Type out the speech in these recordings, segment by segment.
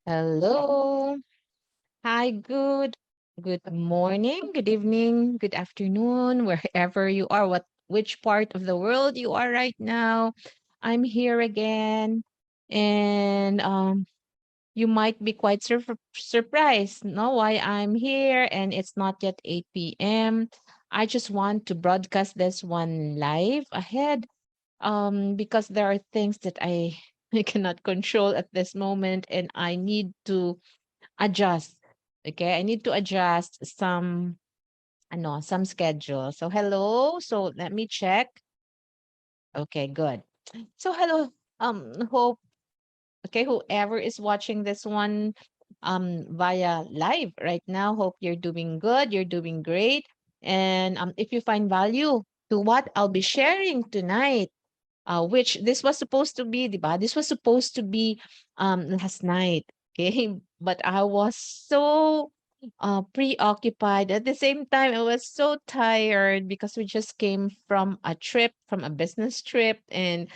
Hello. Hi, good morning, good evening, good afternoon, wherever you are, which part of the world you are right now. I'm here again. And you might be quite surprised, no, why I'm here and it's not yet 8 p.m. I just want to broadcast this one live ahead because there are things that I I cannot control at this moment and I need to adjust. Okay, I need to adjust some schedule. So hello. So let me check. Okay, good. So hello. Hope whoever is watching this one via live right now, hope you're doing good, you're doing great. And if you find value to what I'll be sharing tonight, which this was supposed to be, diba? This was supposed to be last night, okay? But I was so preoccupied. At the same time, I was so tired because we just came from a trip, from a business trip, and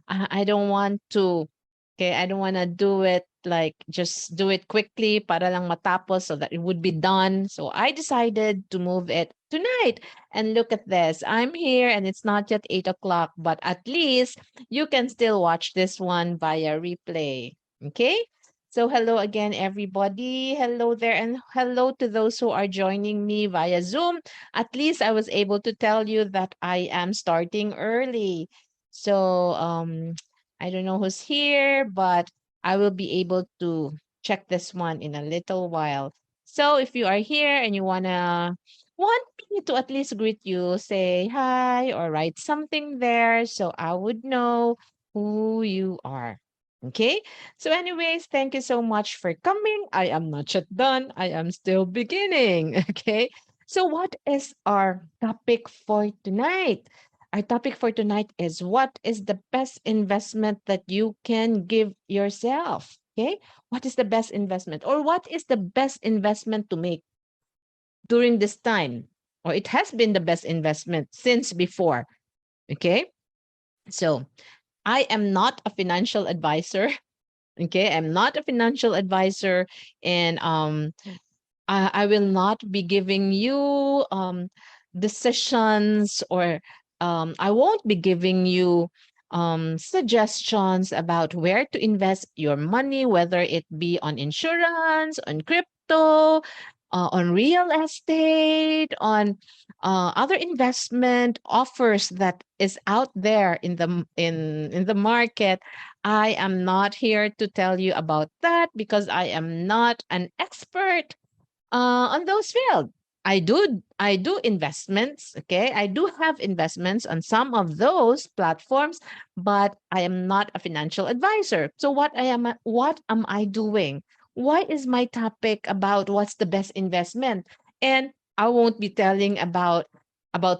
I don't want to, okay, I don't want to do it like just do it quickly para lang matapos so that it would be done. So I decided to move it tonight. And look at this. I'm here and it's not yet 8 o'clock, but at least you can still watch this one via replay. Okay? So hello again, everybody. Hello there, and hello to those who are joining me via Zoom. At least I was able to tell you that I am starting early. So I don't know who's here, but I will be able to check this one in a little while. So if you are here and you want me to at least greet you, say hi or write something there so I would know who you are. Okay. So, anyways, thank you so much for coming. I am not yet done. I am still beginning. Okay. So, what is our topic for tonight? Our topic for tonight is what is the best investment that you can give yourself? Okay. What is the best investment or what is the best investment to make during this time? Or it has been the best investment since before. Okay. So I am not a financial advisor. Okay. I'm not a financial advisor. And I will not be giving you decisions or I won't be giving you suggestions about where to invest your money, whether it be on insurance, on crypto, on real estate, on other investment offers that is out there in in the market. I am not here to tell you about that because I am not an expert on those fields. I do investments, okay? I do have investments on some of those platforms, but I am not a financial advisor. So what am I doing? Why is my topic about what's the best investment? And I won't be telling about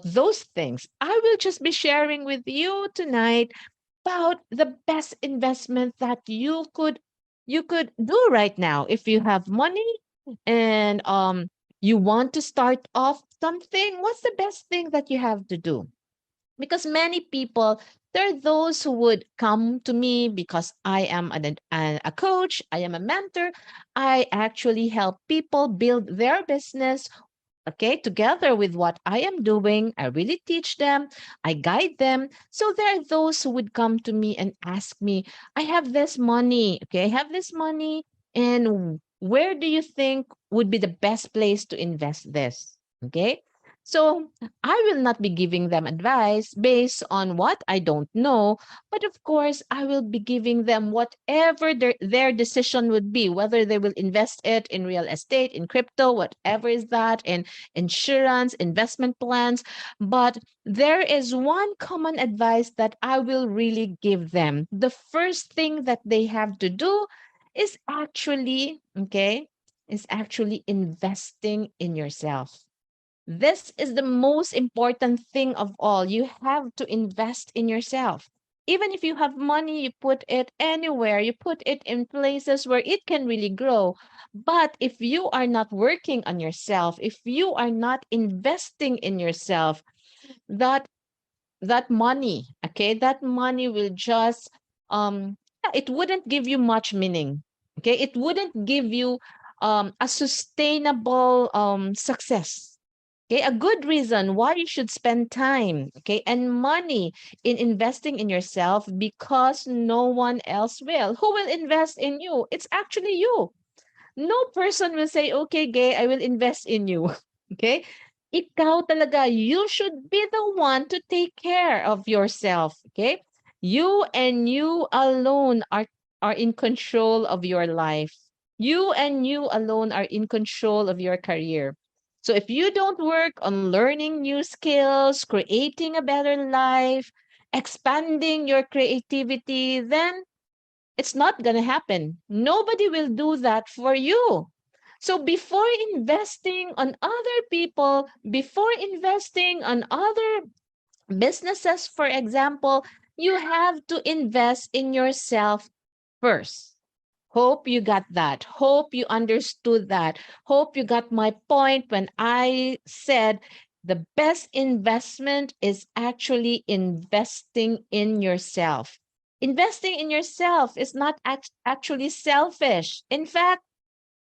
those things. I will just be sharing with you tonight about the best investment that you could do right now if you have money and you want to start off something. What's the best thing that you have to do? Because many people, there are those who would come to me because I am a coach, I am a mentor. I actually help people build their business, okay, together with what I am doing. I really teach them, I guide them. So there are those who would come to me and ask me, I have this money, okay, I have this money, and where do you think would be the best place to invest this? Okay. So I will not be giving them advice based on what I don't know, but of course, I will be giving them whatever their decision would be, whether they will invest it in real estate, in crypto, whatever is that, in insurance, investment plans. But there is one common advice that I will really give them. The first thing that they have to do is actually, okay, is actually investing in yourself. This is the most important thing of all. You have to invest in yourself. Even if you have money, you put it anywhere, you put it in places where it can really grow. But if you are not working on yourself, if you are not investing in yourself, that that money, okay, that money will just yeah, it wouldn't give you much meaning. Okay, it wouldn't give you a sustainable success. Okay, a good reason why you should spend time, okay, and money in investing in yourself, because no one else will. Who will invest in you? It's actually you. No person will say, okay, gay, I will invest in you. Okay? Ikaw talaga, you should be the one to take care of yourself. Okay? You and you alone are in control of your life. You and you alone are in control of your career. So if you don't work on learning new skills, creating a better life, expanding your creativity, then it's not going to happen. Nobody will do that for you. So before investing on other people, before investing on other businesses, for example, you have to invest in yourself first. Hope you got that. Hope you understood that. Hope you got my point when I said the best investment is actually investing in yourself. Investing in yourself is not actually selfish. In fact,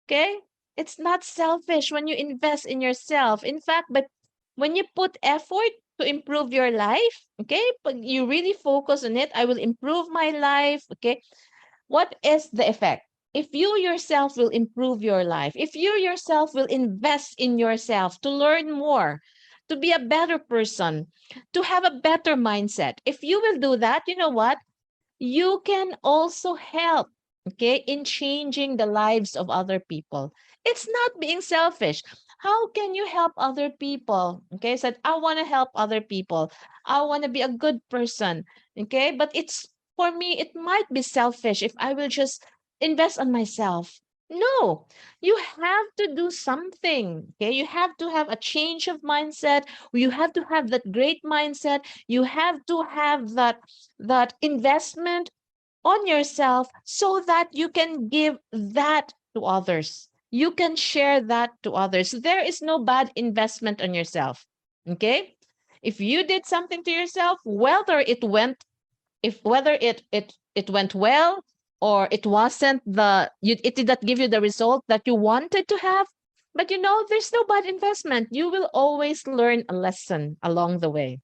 okay, it's not selfish when you invest in yourself. In fact, but when you put effort to improve your life, okay, but you really focus on it, I will improve my life, okay, what is the effect? If you yourself will improve your life, if you yourself will invest in yourself to learn more, to be a better person, to have a better mindset, if you will do that, you know what? You can also help, okay, in changing the lives of other people. It's not being selfish. How can you help other people? Okay, said, I want to help other people. I want to be a good person. Okay, but it's for me, it might be selfish if I will just invest on myself. No, you have to do something. Okay, you have to have a change of mindset. You have to have that great mindset. You have to have that investment on yourself so that you can give that to others. You can share that to others. There is no bad investment on yourself. Okay? If you did something to yourself, whether it went well or it wasn't it did not give you the result that you wanted to have, but there's no bad investment. You will always learn a lesson along the way.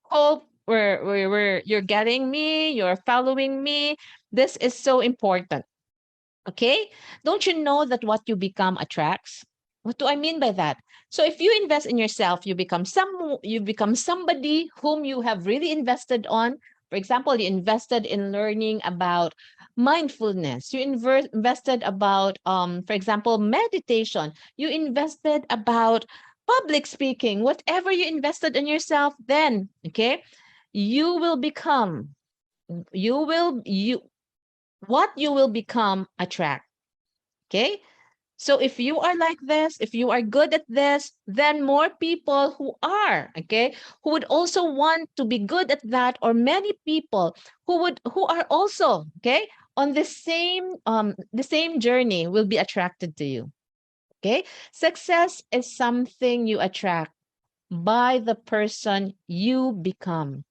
Hope you're getting me, you're following me. This is so important. Okay? Don't you know that what you become attracts? What do I mean by that? So if you invest in yourself, you become somebody whom you have really invested on. For example, you invested in learning about mindfulness. You invested about for example, meditation. You invested about public speaking. Whatever you invested in yourself, then, okay, you will become you will you what you will become attract. Okay? So if you are like this, if you are good at this, then more people who are, okay, who would also want to be good at that, or many people who are also, okay, on the same journey will be attracted to you. Okay? Success is something you attract by the person you become.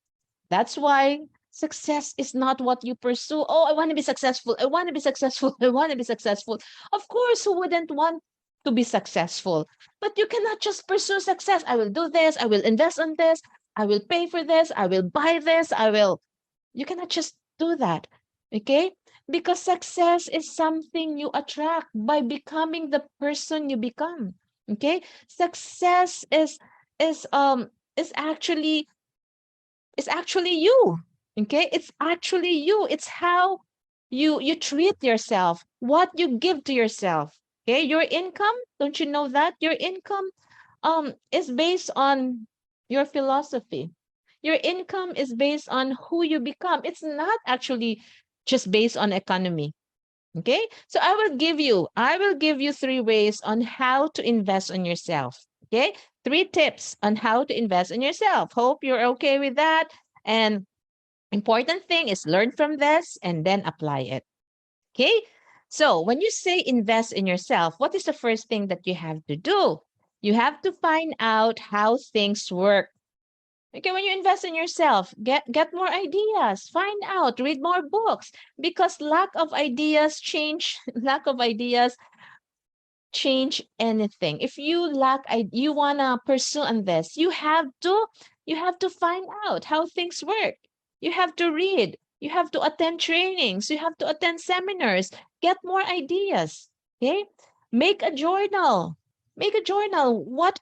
That's why success is not what you pursue. Oh, I want to be successful. I want to be successful. I want to be successful. Of course, who wouldn't want to be successful? But you cannot just pursue success. I will do this. I will invest on this. I will pay for this. I will buy this. You cannot just do that. Okay? Because success is something you attract by becoming the person you become. Okay? Success is um is actually it's actually you. Okay? It's actually you. It's how you treat yourself, what you give to yourself. Okay? Your income, don't you know that? Your income is based on your philosophy. Your income is based on who you become. It's not actually just based on economy. Okay? So I will give you 3 ways on how to invest on yourself. Okay? 3 tips on how to invest in yourself. Hope you're okay with that. And important thing is learn from this and then apply it. Okay? So when you say invest in yourself, what is the first thing that you have to do? You have to find out how things work. Okay, when you invest in yourself, get more ideas, find out, read more books, because lack of ideas change lack of ideas change anything. If you you wanna pursue on this, you have to find out how things work. You have to read. You have to attend trainings. You have to attend seminars. Get more ideas. Okay, make a journal. Make a journal. What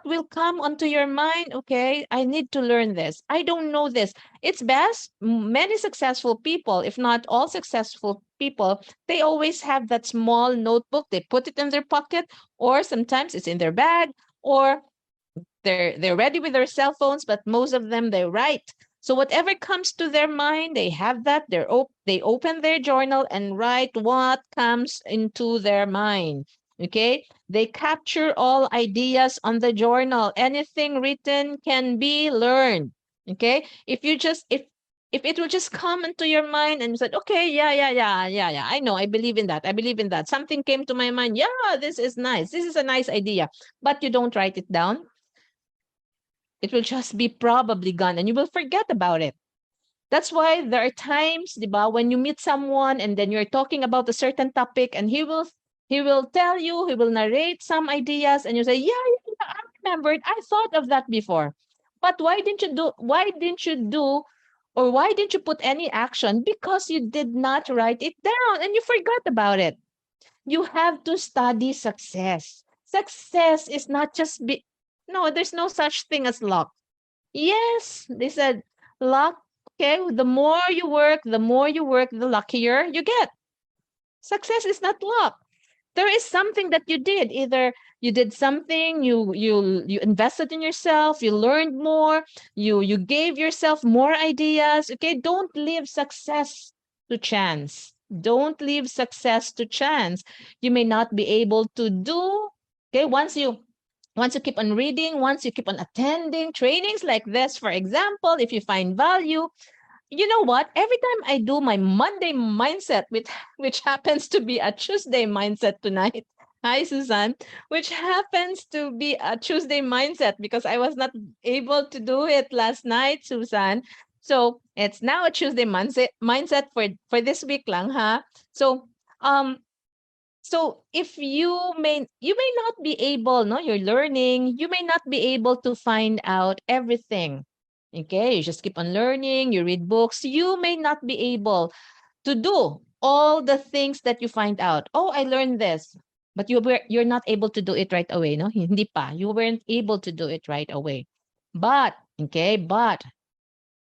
will come onto your mind? Okay, I need to learn this. I don't know this. It's best. Many successful people, if not all successful people, they always have that small notebook. They put it in their pocket, or sometimes it's in their bag, or they're ready with their cell phones, but most of them they write. So whatever comes to their mind, they have that. They open their journal and write what comes into their mind. Okay, they capture all ideas on the journal. Anything written can be learned. Okay, if it will just come into your mind and you said, okay, yeah, I know, I believe in that. I believe in that. Something came to my mind. Yeah, this is nice. This is a nice idea. But you don't write it down, it will just be probably gone and you will forget about it. That's why there are times, diba, when you meet someone and then you're talking about a certain topic and he will tell you, he will narrate some ideas and you say, yeah, I remembered. I thought of that before. But why didn't you put any action? Because you did not write it down and you forgot about it. You have to study success. Success is not just no, there's no such thing as luck. Yes, they said luck. Okay, the more you work, the luckier you get. Success is not luck. There is something that you did. Either you did something, you invested in yourself, you learned more, you gave yourself more ideas. Okay, don't leave success to chance. Don't leave success to chance. You may not be able to do. Okay, once you keep on reading, once you keep on attending trainings like this, for example, if you find value, you know what? Every time I do my Monday mindset, which happens to be a Tuesday mindset tonight. Hi, Susan, which happens to be a Tuesday mindset because I was not able to do it last night, Susan. So it's now a Tuesday mindset for this week lang, ha? So um so if you may not be able, no, you're learning, you may not be able to find out everything. Okay, you just keep on learning, you read books, you may not be able to do all the things that you find out. Oh, I learned this. But you're not able to do it right away, no? Hindi pa. You weren't able to do it right away. But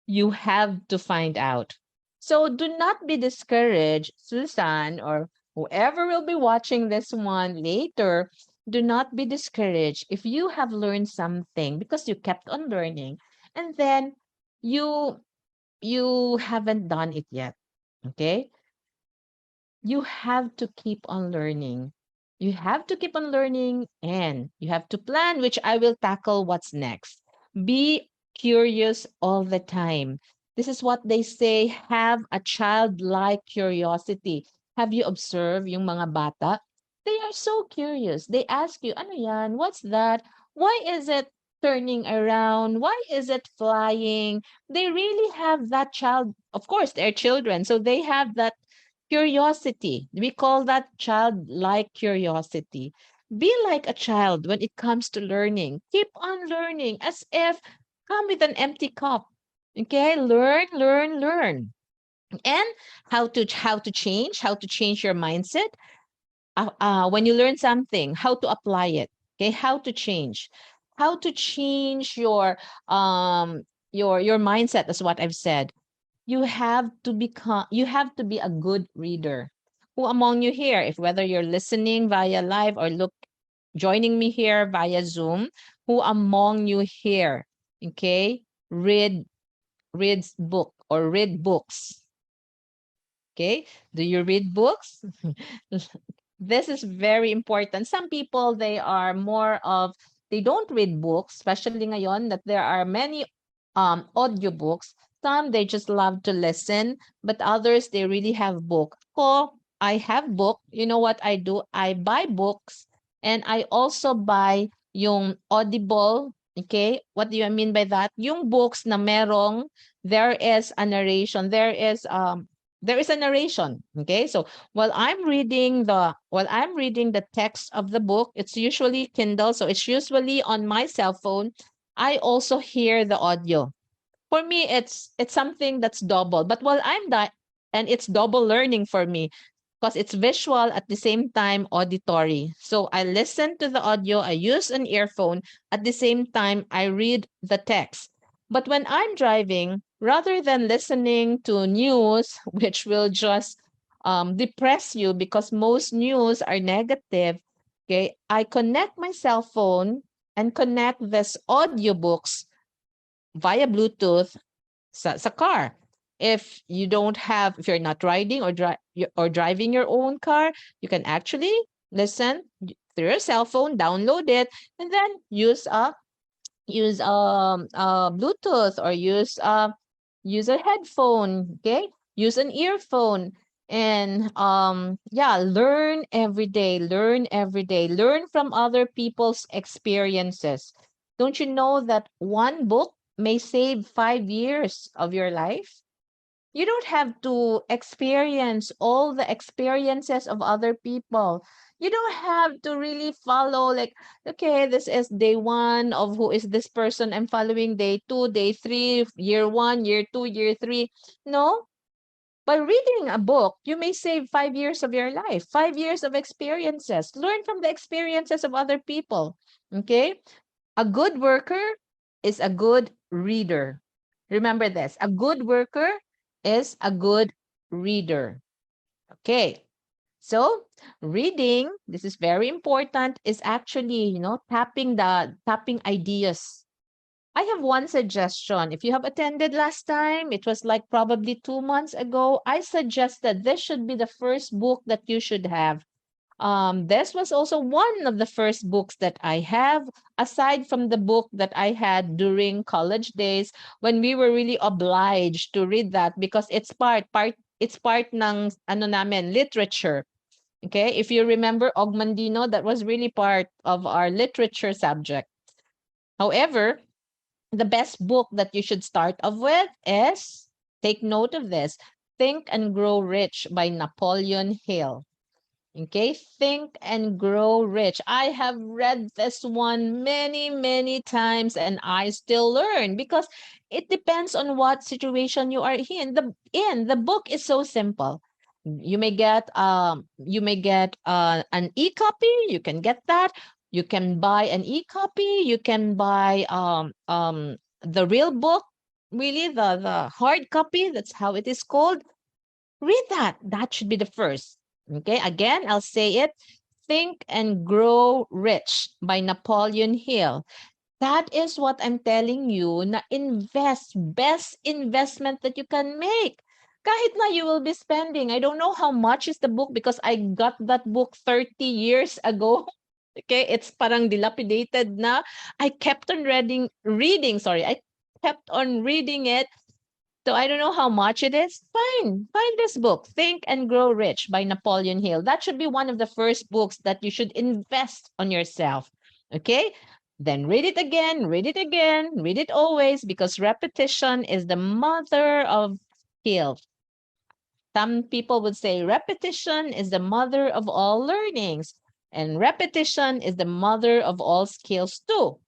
you have to find out. So do not be discouraged, Susan, or whoever will be watching this one later. Do not be discouraged if you have learned something because you kept on learning and then you you haven't done it yet. Okay? You have to keep on learning. You have to keep on learning and you have to plan, which I will tackle what's next. Be curious all the time. This is what they say, have a childlike curiosity. Have you observed yung mga bata? They are so curious. They ask you, ano yan? What's that? Why is it turning around? Why is it flying? They really have that child. Of course, they're children. So they have that curiosity. We call that childlike curiosity. Be like a child when it comes to learning. Keep on learning as if come with an empty cup. Okay, learn, learn, learn. And how to change your mindset. When you learn something, how to apply it. Okay, how to change your mindset. That's what I've said. You have to be a good reader. Who among you here, if whether you're listening via live or joining me here via Zoom, who among you here, okay, reads book or read books? Okay, do you read books? This is very important. Some people, they don't read books, especially ngayon that there are many audiobooks. Some they just love to listen, but others they really have book. I have book. You know what I do? I buy books and I also buy yung Audible. Okay? What do I mean by that? Yung books na merong there is a narration, there is a narration. Okay? So while I'm reading the text of the book, it's usually Kindle, so it's usually on my cell phone. I also hear the audio. For me, it's something that's double. But while I'm that, and it's double learning for me because it's visual at the same time auditory. So I listen to the audio, I use an earphone, at the same time I read the text. But when I'm driving, rather than listening to news, which will just depress you because most news are negative, okay, I connect my cell phone and connect this audiobooks via Bluetooth sa car. If you're not riding or driving your own car, you can actually listen through your cell phone, download it, and then use Bluetooth or use a headphone, okay? Use an earphone and yeah, learn every day, learn from other people's experiences. Don't you know that one book may save 5 years of your life? You don't have to experience all the experiences of other people. You don't have to really follow, like, okay, this is day one of who is this person. I'm following day two, day three, year one, year two, year three. No, by reading a book, you may save 5 years of your life, 5 years of experiences. Learn from the experiences of other people. Okay? A good worker is a good reader. Remember this, a good worker is a good reader. Okay. So, reading, this is very important, is actually, tapping ideas. I have one suggestion. If you have attended last time, it was like probably 2 months ago, I suggested this should be the first book that you should have. This was also one of the first books that I have, aside from the book that I had during college days when we were really obliged to read that because it's part ng ano namin, literature. Okay? If you remember Ogmandino, that was really part of our literature subject. However, the best book that you should start off with is, take note of this, Think and Grow Rich by Napoleon Hill. Okay, Think and Grow Rich. I have read this one many, many times and I still learn because it depends on what situation you are in. The book is so simple. You may get an e-copy, you can get that. You can buy an e-copy, you can buy the real book, really the hard copy, that's how it is called. Read that. That should be the first. Okay, again, I'll say it. Think and Grow Rich by Napoleon Hill. That is what I'm telling you, na best investment that you can make. Kahit na you will be spending, I don't know how much is the book because I got that book 30 years ago. Okay, it's parang dilapidated na. I kept on I kept on reading it, so I don't know how much it is. Fine. Find this book, Think and Grow Rich by Napoleon Hill. That should be one of the first books that you should invest on yourself. Okay? Then read it again, read it again, read it always because repetition is the mother of skill. Some people would say repetition is the mother of all learnings, and repetition is the mother of all skills too.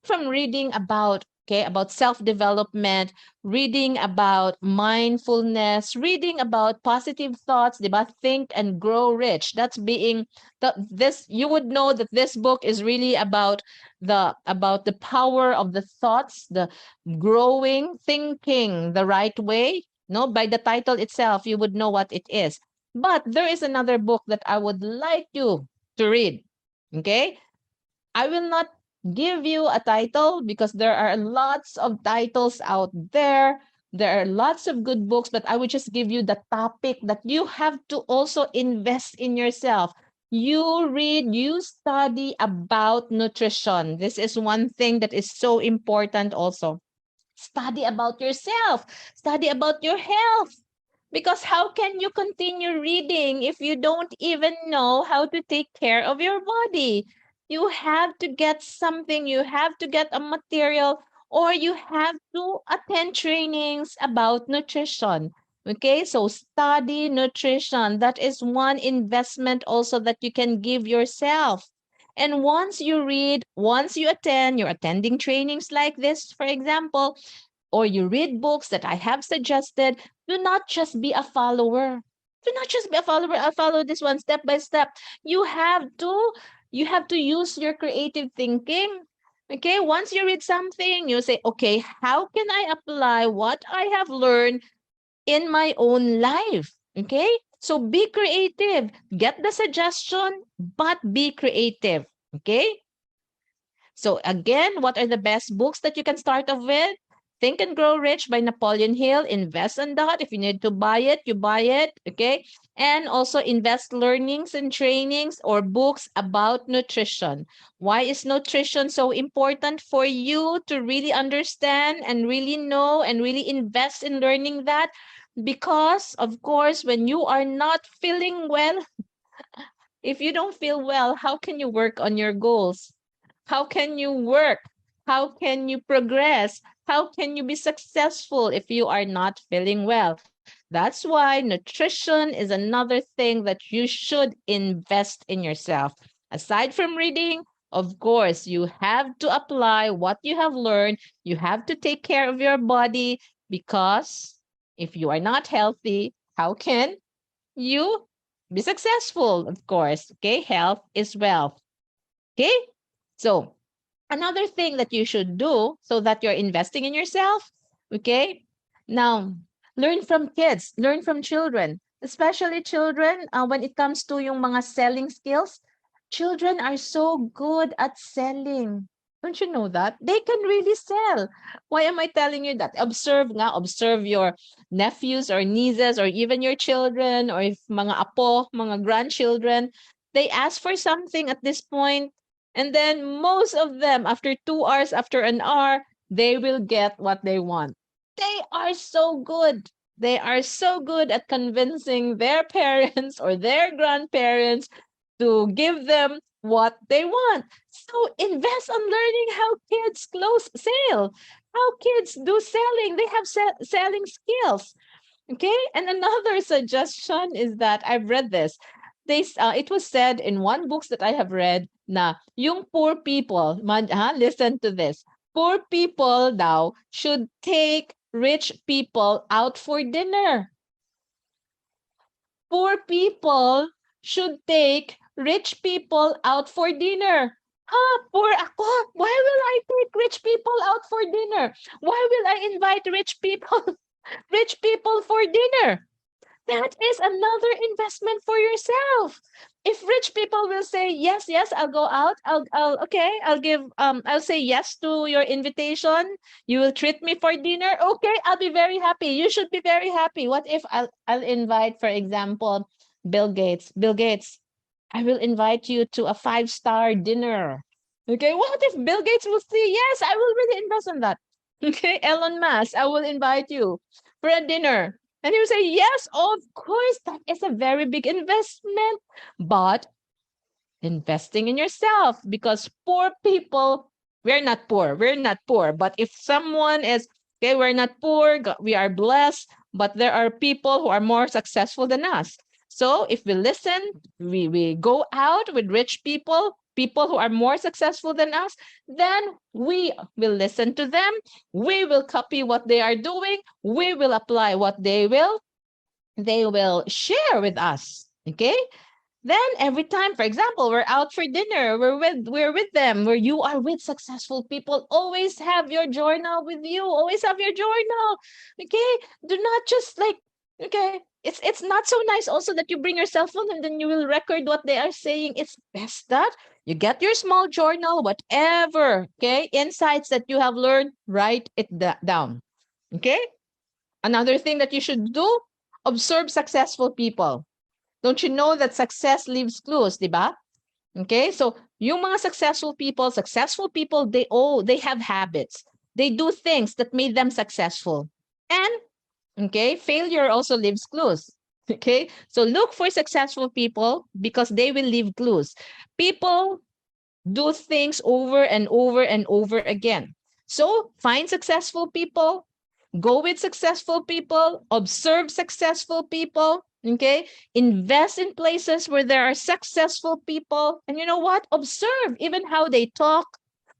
From reading about self-development, reading about mindfulness, reading about positive thoughts, diba? Think and Grow Rich. That's being this you would know that this book is really about the power of the thoughts, the growing, thinking the right way. No, by the title itself, you would know what it is. But there is another book that I would like you to read. Okay? I will not give you a title because there are lots of titles out there. There are lots of good books, but I would just give you the topic that you have to also invest in yourself. You read, you study about nutrition. This is one thing that is so important also. Study about yourself, study about your health. Because how can you continue reading if you don't even know how to take care of your body? You have to get something, you have to get a material, or you have to attend trainings about nutrition. Okay, so study nutrition. That is one investment also that you can give yourself. And once you read, once you attend, you're attending trainings like this, for example, or you read books that I have suggested, do not just be a follower. Do not just be a follower. I'll follow this one step by step. You have to, you have to use your creative thinking. Okay, once you read something, you say, okay, how can I apply what I have learned in my own life? Okay, so be creative. Get the suggestion, but be creative. Okay, so again, what are the best books that you can start off with? Think and Grow Rich by Napoleon Hill. Invest in that. If you need to buy it, you buy it. Okay. And also invest learnings and trainings or books about nutrition. Why is nutrition so important for you to really understand and really know and really invest in learning that? Because, of course, when you are not feeling well, if you don't feel well, how can you work on your goals? How can you work? How can you progress? How can you be successful if you are not feeling well? That's why nutrition is another thing that you should invest in yourself. Aside from reading, of course, you have to apply what you have learned. You have to take care of your body because if you are not healthy, how can you be successful? Of course, okay? Health is wealth. Okay? So, another thing that you should do so that you're investing in yourself, okay? Now, learn from kids, learn from children, especially children when it comes to yung mga selling skills. Children are so good at selling. Don't you know that? They can really sell. Why am I telling you that? Observe nga, observe your nephews or nieces or even your children or if mga apo, mga grandchildren, they ask for something at this point and then most of them, after 2 hours, after an hour, they will get what they want. They are so good. They are so good at convincing their parents or their grandparents to give them what they want. So invest on learning how kids close sale, how kids do selling. They have selling skills. Okay, and another suggestion is that I've read this. It was said in one books that I have read na yung poor people, listen to this. Poor people now should take rich people out for dinner. Poor people should take rich people out for dinner. Poor ako. Why will I take rich people out for dinner? Why will I invite rich people rich people for dinner? That is another investment for yourself. If rich people will say yes, yes, I'll go out. Okay, I'll say yes to your invitation. You will treat me for dinner. Okay, I'll be very happy. You should be very happy. What if I'll invite, for example, Bill Gates. Bill Gates, I will invite you to a 5-star dinner. Okay, what if Bill Gates will say yes? I will really invest in that. Okay, Elon Musk, I will invite you for a dinner. And he will say, yes, of course, that is a very big investment. But investing in yourself because poor people, we're not poor. But if someone is, okay, we're not poor, we are blessed, but there are people who are more successful than us. So if we listen, we go out with rich people who are more successful than us, then we will listen to them. We will copy what they are doing. We will apply what they will share with us. Okay? Then every time, for example, we're out for dinner, we're with them, where you are with successful people, always have your journal with you. Always have your journal. Okay? Do not just like, okay, it's not so nice also that you bring your cell phone and then you will record what they are saying. It's best that you get your small journal, whatever, okay, insights that you have learned, write it down. Okay? Another thing that you should do, observe successful people. Don't you know that success leaves clues, di ba? Okay? So, yung mga successful people, they have habits. They do things that made them successful. And, okay, failure also leaves clues. Okay? So, look for successful people because they will leave clues. People Do things over and over and over again. So find successful people, go with successful people, observe successful people, okay? Invest in places where there are successful people. And you know what? Observe even how they talk,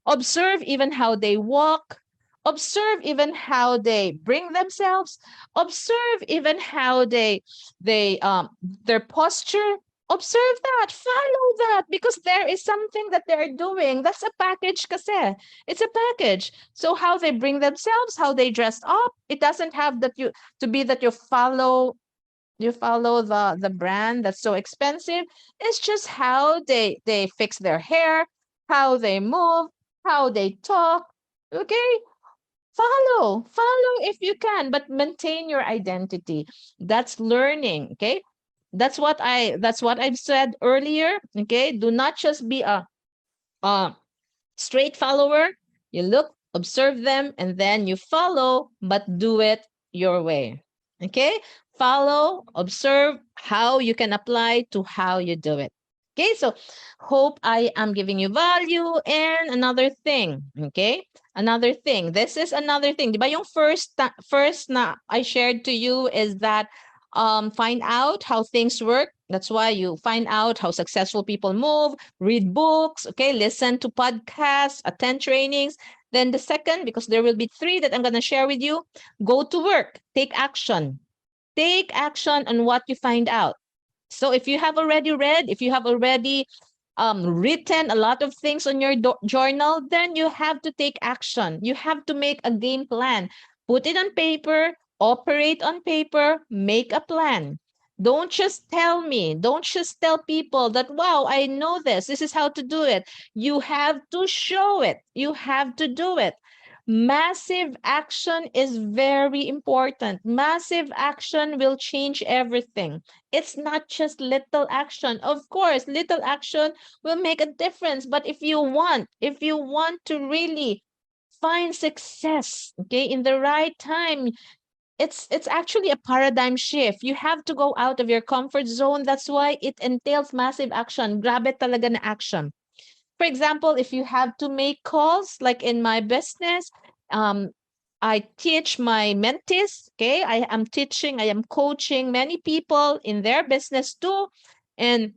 observe even how they walk, observe even how they bring themselves, observe even how they their posture. Observe that, follow that, because there is something that they're doing. That's a package kasi. It's a package. So how they bring themselves, how they dress up, it doesn't have that you to be that you follow the brand that's so expensive. It's just how they fix their hair, how they move, how they talk. Okay? Follow if you can, but maintain your identity. That's learning, okay? That's what I've said earlier, okay? Do not just be a straight follower. You look, observe them, and then you follow, but do it your way. Okay? Follow, observe how you can apply to how you do it. Okay, so hope I am giving you value. And another thing, okay? Another thing. This is another thing. Diba yung first na I shared to you is that find out how things work. That's why you find out how successful people move, read books, okay, listen to podcasts, attend trainings. Then the second, because there will be three that I'm going to share with you, go to work, take action. Take action on what you find out. So if you have already read, if you have already written a lot of things on your journal, then you have to take action. You have to make a game plan. Put it on paper, operate on paper, make a plan. Don't just tell me, don't just tell people that, wow, I know this. This is how to do it. You have to show it. You have to do it. Massive action is very important. Massive action will change everything. It's not just little action. Of course, little action will make a difference. But if you want to really find success, okay, in the right time, it's actually a paradigm shift. You have to go out of your comfort zone. That's why it entails massive action. Grabe talaga na action. For example, if you have to make calls, like in my business, um, I teach my mentees, okay? I am coaching many people in their business too. And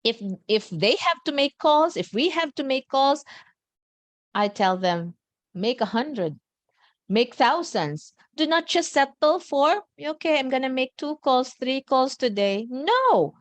if they have to make calls, if we have to make calls, I tell them, make 100, make thousands. Do not just settle for, okay, I'm gonna make 2 calls, 3 calls today. No,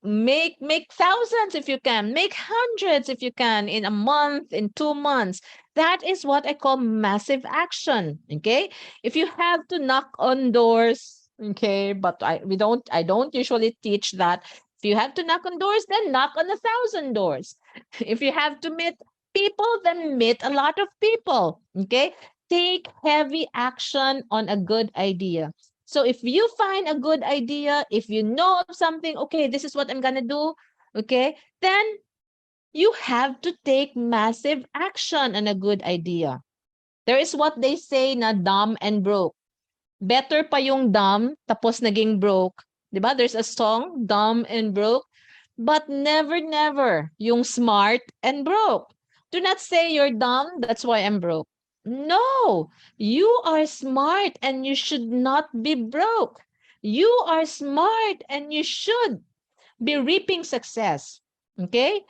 make thousands if you can, make hundreds if you can, in a month, in 2 months. That is what I call massive action. Okay, if you have to knock on doors, okay, but I don't usually teach that. If you have to knock on doors, then knock on 1,000 doors. If you have to meet people, then meet a lot of people. Okay, take heavy action on a good idea. So if you find a good idea, if you know of something, okay, this is what I'm going to do, okay, then you have to take massive action on a good idea. There is what they say na dumb and broke. Better pa yung dumb tapos naging broke. 'Di ba? There's a song, dumb and broke, but never never yung smart and broke. Do not say you're dumb, that's why I'm broke. No, you are smart and you should not be broke. You are smart and you should be reaping success. Okay?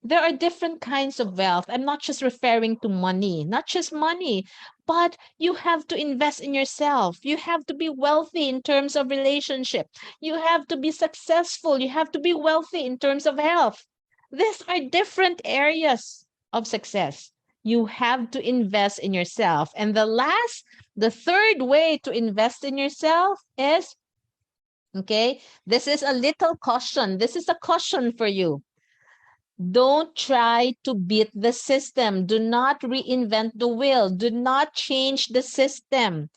There are different kinds of wealth. I'm not just referring to money, not just money, but you have to invest in yourself. You have to be wealthy in terms of relationship. You have to be successful. You have to be wealthy in terms of health. These are different areas of success. You have to invest in yourself. And the third way to invest in yourself is, okay, this is a little caution. This is a caution for you. Don't try to beat the system. Do not reinvent the wheel. Do not change the system.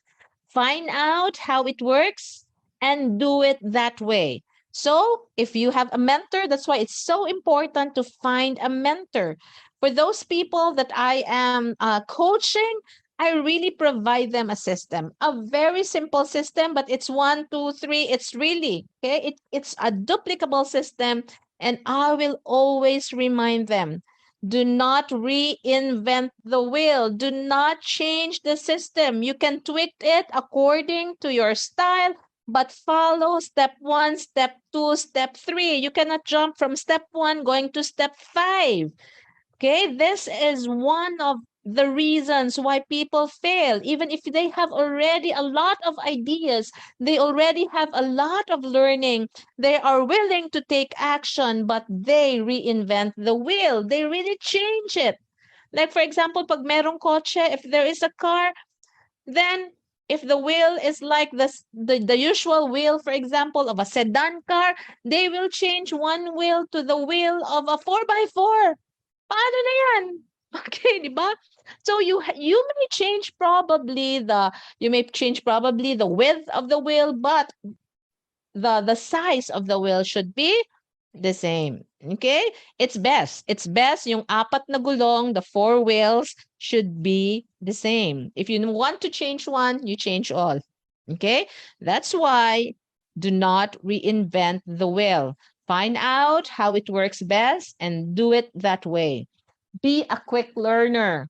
Find out how it works and do it that way. So if you have a mentor, that's why it's so important to find a mentor. For those people that I am coaching, I really provide them a system, a very simple system, but it's 1, 2, 3. It's really, okay, it's a duplicable system. And I will always remind them, do not reinvent the wheel. Do not change the system. You can tweak it according to your style, but follow step 1, step 2, step 3. You cannot jump from step 1 going to step 5. Okay, this is one of the reasons why people fail. Even if they have already a lot of ideas, they already have a lot of learning, they are willing to take action, but they reinvent the wheel. They really change it. Like for example, pag merong kotse, if there is a car, then if the wheel is like the usual wheel, for example, of a sedan car, they will change one wheel to the wheel of a 4x4. Paano na yan? Okay, di ba? So you may change probably the width of the wheel, but the size of the wheel should be the same. Okay? It's best. It's best yung apat na gulong, the four wheels should be the same. If you want to change one, you change all. Okay? That's why do not reinvent the wheel. Find out how it works best and do it that way. Be a quick learner.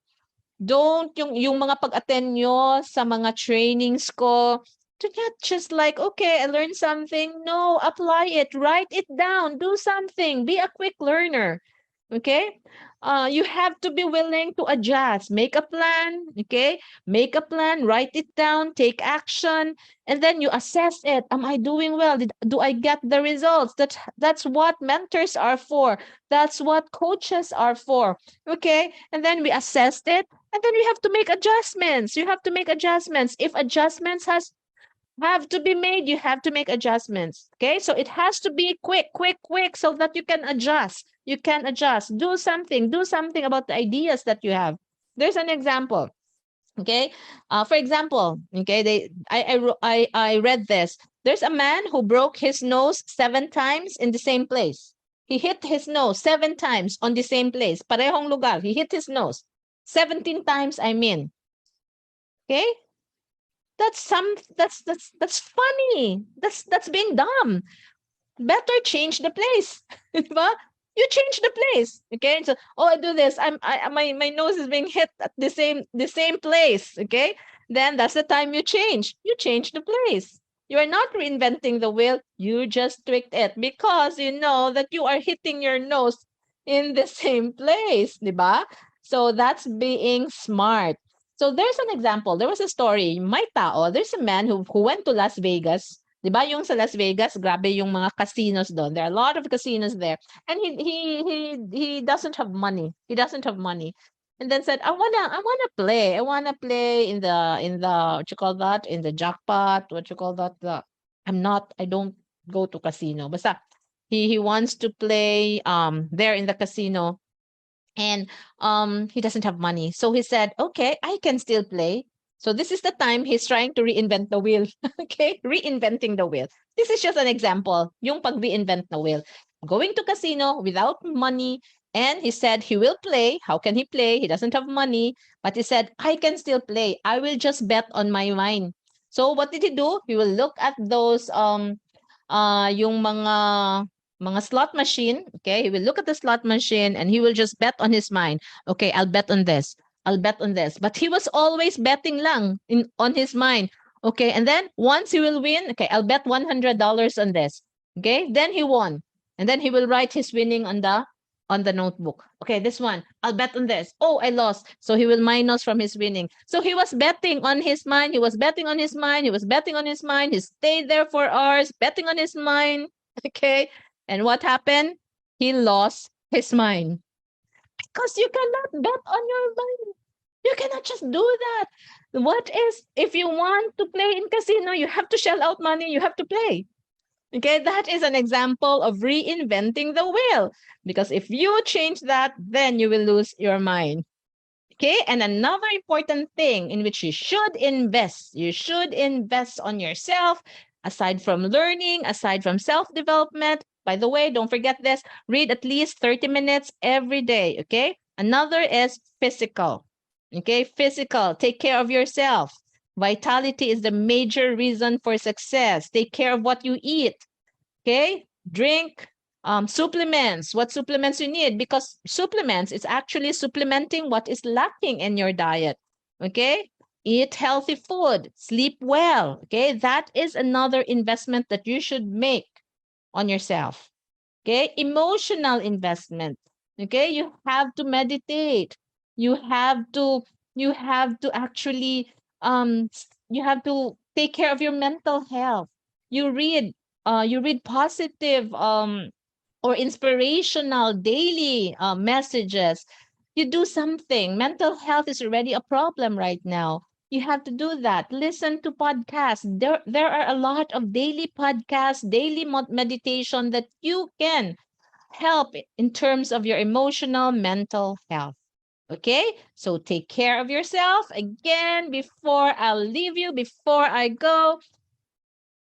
Don't yung mga pag-attend nyo sa mga trainings ko, do not just like, okay, I learned something. No, apply it, write it down, do something, be a quick learner. Okay? You have to be willing to adjust. Make a plan, okay? Make a plan, write it down, take action, and then you assess it. Am I doing well? Do I get the results? That's what mentors are for. That's what coaches are for. Okay? And then we assessed it, and then we have to make adjustments. You have to make adjustments. If adjustments have to be made, you have to make adjustments. Okay, so it has to be quick so that you can adjust. You can adjust. Do something about the ideas that you have. There's an example. Okay, for example, okay, I read this. There's a man who broke his nose 7 times in the same place. He hit his nose 7 times on the same place. Parehong lugar. He hit his nose 17 times, I mean. Okay, that's funny. That's being dumb. Better change the place. Diba? You change the place. Okay? So, oh, I do this. My nose is being hit at the same place. Okay? Then that's the time you change. You change the place. You are not reinventing the wheel. You just tweaked it because you know that you are hitting your nose in the same place. Diba? So that's being smart. So there's an example. There was a story. May tao, there's a man who went to Las Vegas. Diba yung sa Las Vegas, grabe yung mga casinos doon. There are a lot of casinos there. And he doesn't have money. He doesn't have money. And then said, I wanna play. I wanna play in the what you call that? In the jackpot. What you call that? I don't go to casino. Basta he wants to play there in the casino. And he doesn't have money. So he said, okay, I can still play. So this is the time he's trying to reinvent the wheel. Okay, reinventing the wheel. This is just an example. Yung pag-reinvent the wheel. Going to casino without money. And he said he will play. How can he play? He doesn't have money. But he said, I can still play. I will just bet on my mind. So what did he do? He will look at those yung mga slot machine. Okay, he will look at the slot machine and he will just bet on his mind. Okay, I'll bet on this. I'll bet on this. But he was always betting lang on his mind. Okay, and then once he will win, okay, I'll bet $100 on this. Okay, then he won. And then he will write his winning on the notebook. Okay, this one, I'll bet on this. Oh, I lost. So he will minus from his winning. So he was betting on his mind. He was betting on his mind. He was betting on his mind. He stayed there for hours, betting on his mind. Okay, and what happened? He lost his mind. Because you cannot bet on your mind. You cannot just do that. What is, if you want to play in casino, you have to shell out money, you have to play. Okay, that is an example of reinventing the wheel. Because if you change that, then you will lose your mind. Okay, and another important thing in which you should invest on yourself, aside from learning, aside from self-development. By the way, don't forget this, read at least 30 minutes every day, okay? Another is physical, okay? Physical, take care of yourself. Vitality is the major reason for success. Take care of what you eat, okay? Drink Supplements, what supplements you need, because supplements is actually supplementing what is lacking in your diet. Okay, eat healthy food, sleep well. Okay, that is another investment that you should make on yourself. Okay, emotional investment. Okay, you have to meditate. You have to actually you have to take care of your mental health. You read you read positive or inspirational daily messages. You do something. Mental health is already a problem right now. You have to do that. Listen to podcasts. There are a lot of daily podcasts, daily meditation that you can help in terms of your emotional, mental health. Okay? So take care of yourself. Again, before I leave you, before I go,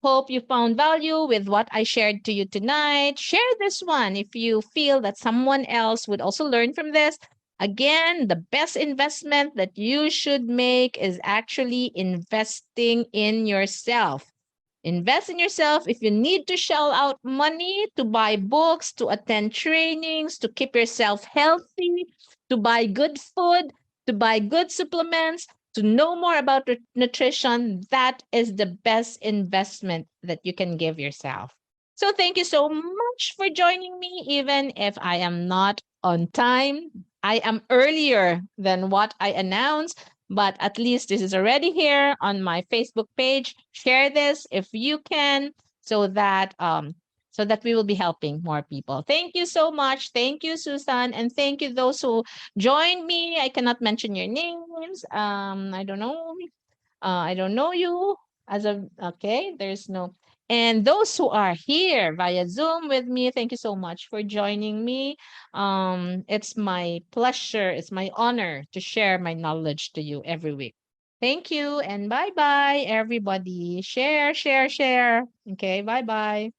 hope you found value with what I shared to you tonight. Share this one if you feel that someone else would also learn from this. Again, the best investment that you should make is actually investing in yourself. Invest in yourself. If you need to shell out money to buy books, to attend trainings, to keep yourself healthy, to buy good food, to buy good supplements, to know more about nutrition, that is the best investment that you can give yourself. So thank you so much for joining me, even if I am not on time. I am earlier than what I announced, but at least this is already here on my Facebook page. Share this if you can, so that we will be helping more people. Thank you so much. Thank you, Susan, and thank you those who joined me. I cannot mention your names. I don't know. I don't know you as of okay. There's no. And those who are here via Zoom with me, thank you so much for joining me. It's my pleasure, it's my honor to share my knowledge to you every week. Thank you and bye bye, everybody. Share, share, share. Okay, bye bye.